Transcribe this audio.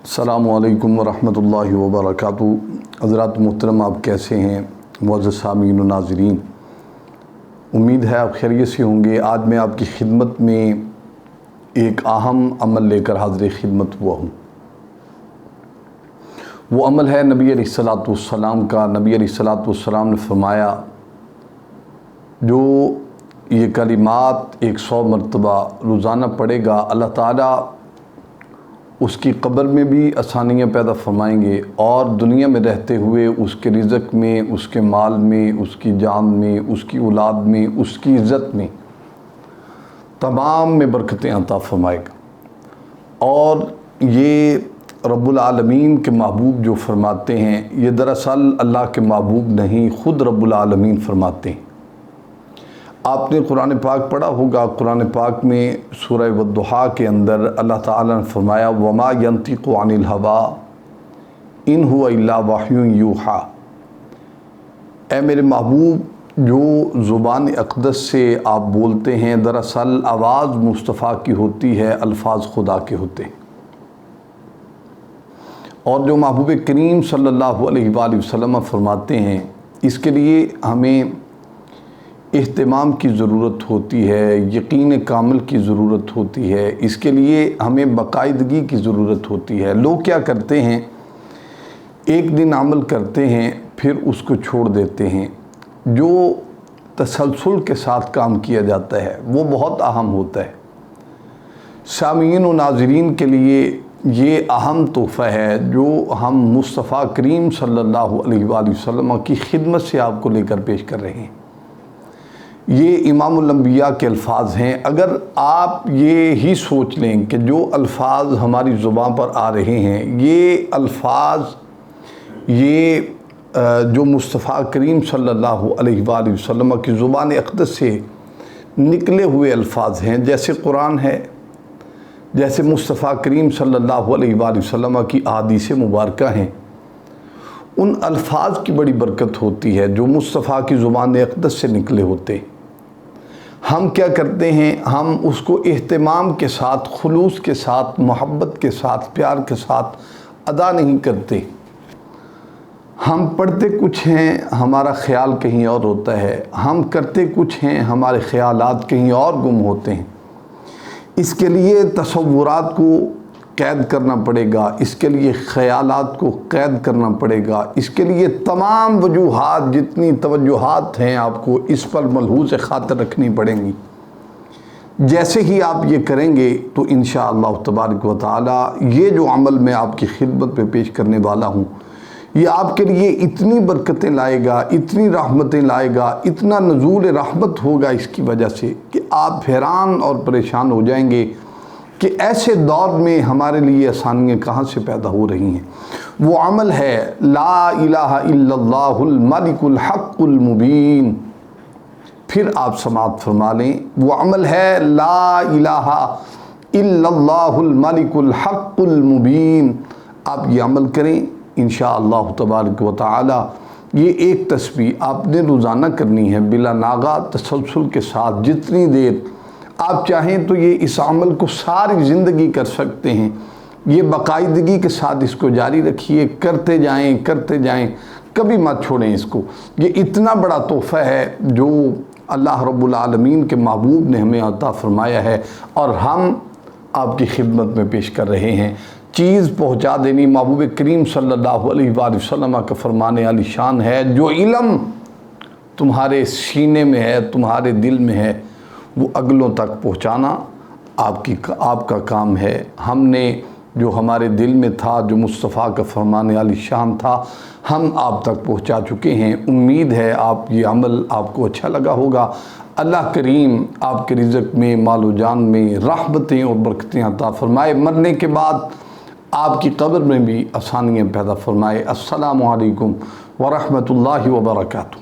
السلام علیکم ورحمۃ اللہ وبرکاتہ۔ حضرات محترم، آپ کیسے ہیں؟ معزز سامعین و ناظرین، امید ہے آپ خیریت سے ہوں گے۔ آج میں آپ کی خدمت میں ایک اہم عمل لے کر حاضر خدمت ہوا ہوں۔ وہ عمل ہے نبی علیہ الصلوۃ والسلام کا۔ نبی علیہ الصلوۃ والسلام نے فرمایا، جو یہ کلمات 100 مرتبہ روزانہ پڑھے گا، اللہ تعالیٰ اس کی قبر میں بھی آسانیاں پیدا فرمائیں گے، اور دنیا میں رہتے ہوئے اس کے رزق میں، اس کے مال میں، اس کی جان میں، اس کی اولاد میں، اس کی عزت میں، تمام میں برکتیں عطا فرمائے گا۔ اور یہ رب العالمین کے محبوب جو فرماتے ہیں، یہ دراصل اللہ کے محبوب نہیں، خود رب العالمین فرماتے ہیں۔ آپ نے قرآن پاک پڑھا ہوگا۔ قرآن پاک میں سورہ والضحیٰ کے اندر اللہ تعالیٰ نے فرمایا، وَمَا يَنطِقُ عَنِ الْهَوَىٰ إِنْ هُوَ إِلَّا وَحْيٌ يُوحَىٰ۔ اے میرے محبوب، جو زبان اقدس سے آپ بولتے ہیں، دراصل آواز مصطفیٰ کی ہوتی ہے، الفاظ خدا کے ہوتے ہیں۔ اور جو محبوب کریم صلی اللہ علیہ وآلہ وسلم فرماتے ہیں، اس کے لیے ہمیں اہتمام کی ضرورت ہوتی ہے، یقین کامل کی ضرورت ہوتی ہے، اس کے لیے ہمیں باقاعدگی کی ضرورت ہوتی ہے۔ لوگ کیا کرتے ہیں، ایک دن عمل کرتے ہیں، پھر اس کو چھوڑ دیتے ہیں۔ جو تسلسل کے ساتھ کام کیا جاتا ہے وہ بہت اہم ہوتا ہے۔ سامعین و ناظرین کے لیے یہ اہم تحفہ ہے جو ہم مصطفیٰ کریم صلی اللہ علیہ وآلہ وسلم کی خدمت سے آپ کو لے کر پیش کر رہے ہیں۔ یہ امام الانبیاء کے الفاظ ہیں۔ اگر آپ یہ ہی سوچ لیں کہ جو الفاظ ہماری زبان پر آ رہے ہیں، یہ الفاظ جو مصطفیٰ کریم صلی اللہ علیہ وآلہ وسلم کی زبان اقدس سے نکلے ہوئے الفاظ ہیں، جیسے قرآن ہے، جیسے مصطفیٰ کریم صلی اللہ علیہ وآلہ وسلم کی احادیث مبارکہ ہیں، ان الفاظ کی بڑی برکت ہوتی ہے جو مصطفیٰ کی زبان اقدس سے نکلے ہوتے ہیں۔ ہم کیا کرتے ہیں، ہم اس کو اہتمام کے ساتھ، خلوص کے ساتھ، محبت کے ساتھ، پیار کے ساتھ ادا نہیں کرتے۔ ہم پڑھتے کچھ ہیں، ہمارا خیال کہیں اور ہوتا ہے۔ ہم کرتے کچھ ہیں، ہمارے خیالات کہیں اور گم ہوتے ہیں۔ اس کے لیے تصورات کو قید کرنا پڑے گا، اس کے لیے خیالات کو قید کرنا پڑے گا، اس کے لیے تمام وجوہات، جتنی توجہات ہیں، آپ کو اس پر ملحوظ خاطر رکھنی پڑیں گی۔ جیسے ہی آپ یہ کریں گے تو انشاءاللہ تبارک و تعالی یہ جو عمل میں آپ کی خدمت پہ پیش کرنے والا ہوں، یہ آپ کے لیے اتنی برکتیں لائے گا، اتنی رحمتیں لائے گا، اتنا نزول رحمت ہوگا اس کی وجہ سے کہ آپ حیران اور پریشان ہو جائیں گے کہ ایسے دور میں ہمارے لیے آسانیاں کہاں سے پیدا ہو رہی ہیں۔ وہ عمل ہے لا الہ الا اللہ الملک الحق المبین۔ پھر آپ سماعت فرما لیں، وہ عمل ہے لا الہ الا اللہ الملک الحق المبین۔ آپ یہ عمل کریں انشاءاللہ تبارک و تعالی۔ یہ ایک تسبیح آپ نے روزانہ کرنی ہے، بلا ناغہ تسلسل کے ساتھ، جتنی دیر آپ چاہیں تو یہ اس عمل کو ساری زندگی کر سکتے ہیں۔ یہ باقاعدگی کے ساتھ اس کو جاری رکھیے، کرتے جائیں، کبھی مت چھوڑیں اس کو۔ یہ اتنا بڑا تحفہ ہے جو اللہ رب العالمین کے محبوب نے ہمیں عطا فرمایا ہے، اور ہم آپ کی خدمت میں پیش کر رہے ہیں۔ چیز پہنچا دینی محبوب کریم صلی اللہ علیہ وآلہ وسلم کا فرمانے علی شان ہے، جو علم تمہارے سینے میں ہے، تمہارے دل میں ہے، وہ اگلوں تک پہنچانا آپ کا کام ہے۔ ہم نے جو ہمارے دل میں تھا، جو مصطفیٰ کا فرمان علی شان تھا، ہم آپ تک پہنچا چکے ہیں۔ امید ہے آپ یہ عمل آپ کو اچھا لگا ہوگا۔ اللہ کریم آپ کے رزق میں، مال و جان میں رحمتیں اور برکتیں عطا فرمائے، مرنے کے بعد آپ کی قبر میں بھی آسانیاں پیدا فرمائے۔ السلام علیکم ورحمۃ اللہ وبرکاتہ۔